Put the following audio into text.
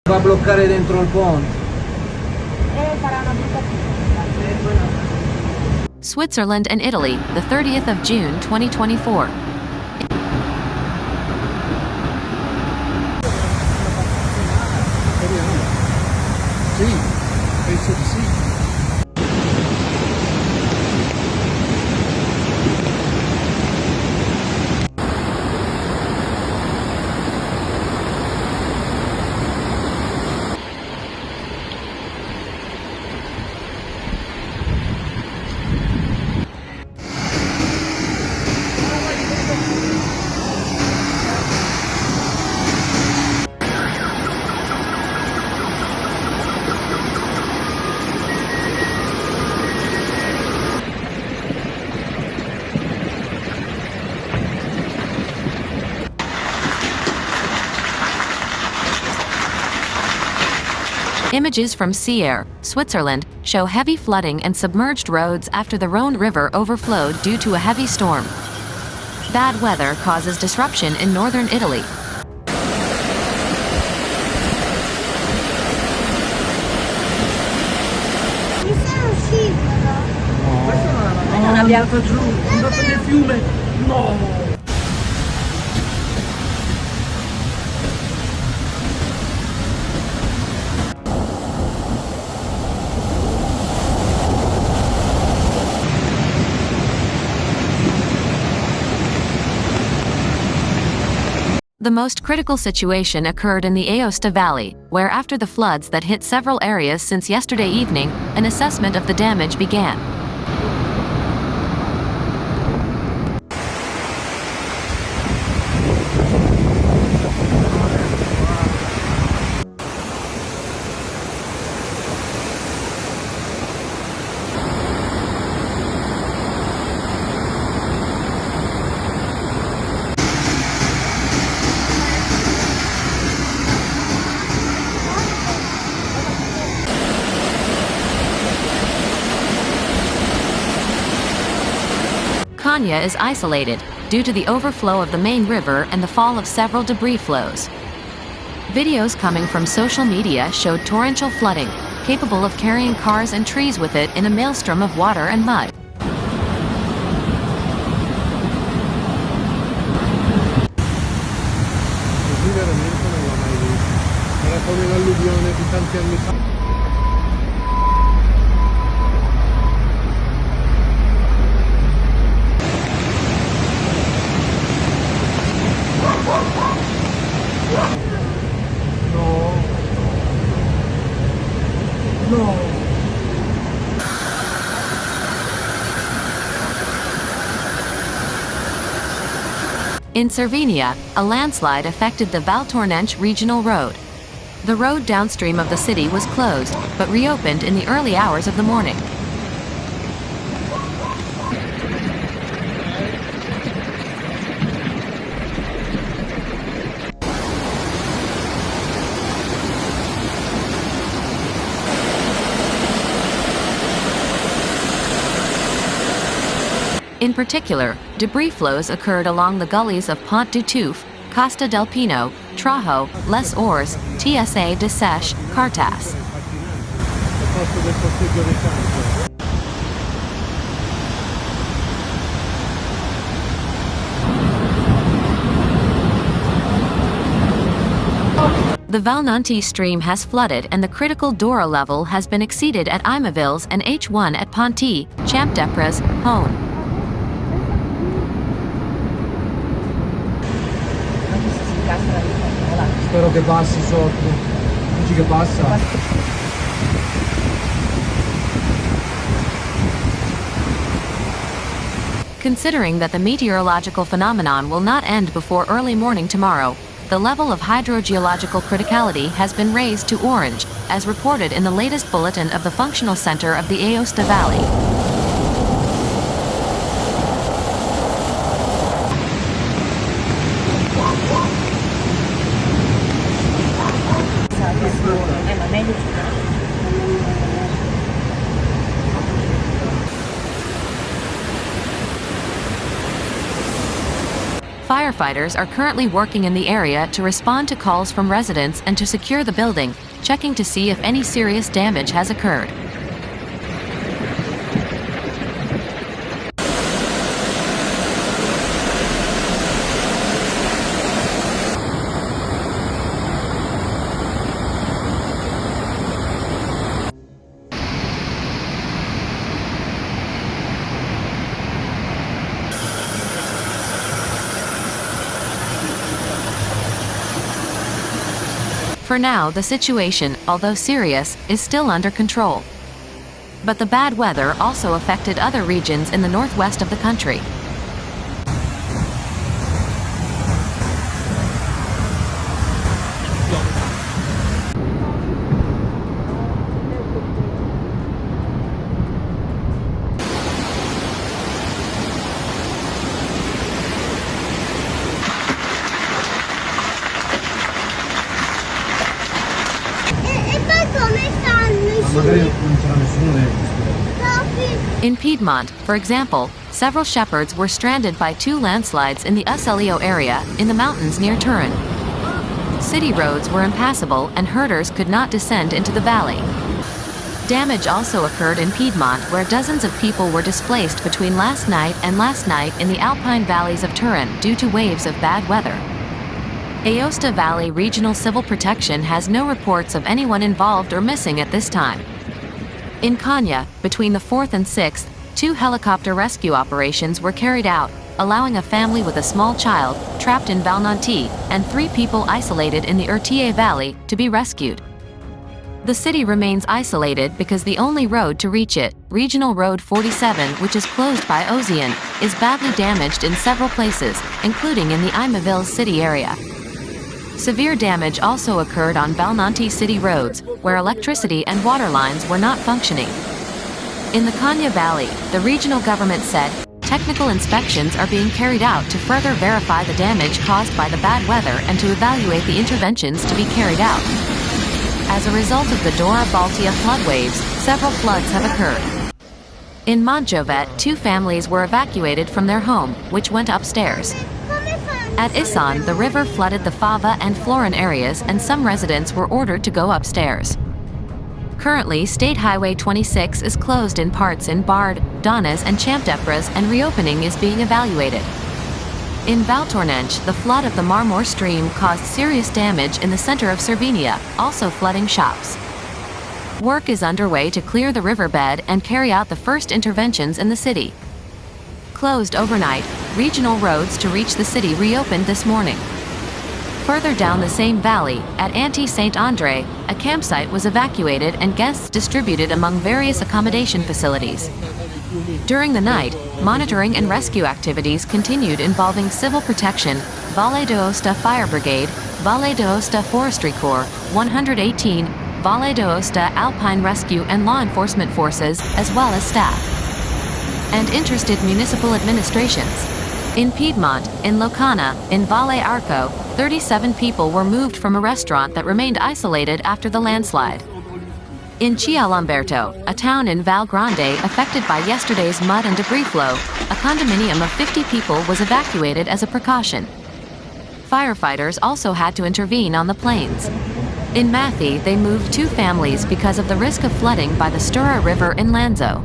Va a bloccare dentro il ponte. Farà una brutta Switzerland and Italy, the 30th of June 2024. Sì, penso di sì. Images from Sierre, Switzerland, show heavy flooding and submerged roads after the Rhone River overflowed due to a heavy storm. Bad weather causes disruption in northern Italy. Mi sono uscito, no? Questo non abbiamo giù, è andato nel fiume. No! The most critical situation occurred in the Aosta Valley, where after the floods that hit several areas since yesterday evening, an assessment of the damage began. Cogne is isolated, due to the overflow of the main river and the fall of several debris flows. Videos coming from social media showed torrential flooding, capable of carrying cars and trees with it in a maelstrom of water and mud. Così veramente non l'ho mai visto. Era come l'alluvione di tanti anni fa. No. In Cervinia, a landslide affected the Val Tournenche regional road. The road downstream of the city was closed, but reopened in the early hours of the morning. In particular, debris flows occurred along the gullies of Pont du Touf, Costa del Pino, Trajo, Les Ors, TSA de Sèche, Cartas. Al posto del posteggio dei campi. The Valnonti stream has flooded and the critical Dora level has been exceeded at Imavilles and H1 at Ponty, Champdepres, Hone. Spero che passi sotto. Dici che passa? Considering that the meteorological phenomenon will not end before early morning tomorrow, the level of hydrogeological criticality has been raised to orange, as reported in the latest bulletin of the Functional Center of the Aosta Valley. Firefighters are currently working in the area to respond to calls from residents and to secure the building, checking to see if any serious damage has occurred. For now, the situation, although serious, is still under control. But the bad weather also affected other regions in the northwest of the country. E poi come fanno Magari non c'era nessuno dentro. In Piedmont, for example, several shepherds were stranded by 2 landslides in the Uselio area, in the mountains near Turin. City roads were impassable and herders could not descend into the valley. Damage also occurred in Piedmont, where dozens of people were displaced between last night in the Alpine valleys of Turin due to waves of bad weather. Aosta Valley Regional Civil Protection has no reports of anyone involved or missing at this time. In Cogne, between the 4th and 6th, 2 helicopter rescue operations were carried out, allowing a family with a small child, trapped in Valnanti, and 3 people isolated in the Urtie Valley, to be rescued. The city remains isolated because the only road to reach it, Regional Road 47, which is closed by Ozean, is badly damaged in several places, including in the Imaville city area. Severe damage also occurred on Valnanti city roads, where electricity and water lines were not functioning. In the Cogne Valley, the regional government said, technical inspections are being carried out to further verify the damage caused by the bad weather and to evaluate the interventions to be carried out. As a result of the Dora Baltea flood waves, several floods have occurred. In Montjovet, 2 families were evacuated from their home, which went upstairs. At Isson, the river flooded the Fava and Florin areas and some residents were ordered to go upstairs. Currently, State Highway 26 is closed in parts in Bard, Donnes and Champdepres and reopening is being evaluated. In Valtournenche, the flood of the Marmore stream caused serious damage in the center of Cervinia, also flooding shops. Work is underway to clear the riverbed and carry out the first interventions in the city. Closed overnight, regional roads to reach the city reopened this morning. Further down the same valley, at Anti-Saint-Andre, a campsite was evacuated and guests distributed among various accommodation facilities. During the night, monitoring and rescue activities continued involving Civil Protection, Valle d'Aosta Fire Brigade, Valle d'Aosta Forestry Corps, 118, Valle d'Aosta Alpine Rescue and law enforcement forces, as well as staff and interested municipal administrations. In Piedmont, in Locana, in Valle Arco, 37 people were moved from a restaurant that remained isolated after the landslide. In Cialamberto, a town in Val Grande affected by yesterday's mud and debris flow, a condominium of 50 people was evacuated as a precaution. Firefighters also had to intervene on the plains. In Mathy, they moved 2 families because of the risk of flooding by the Stura River in Lanzo.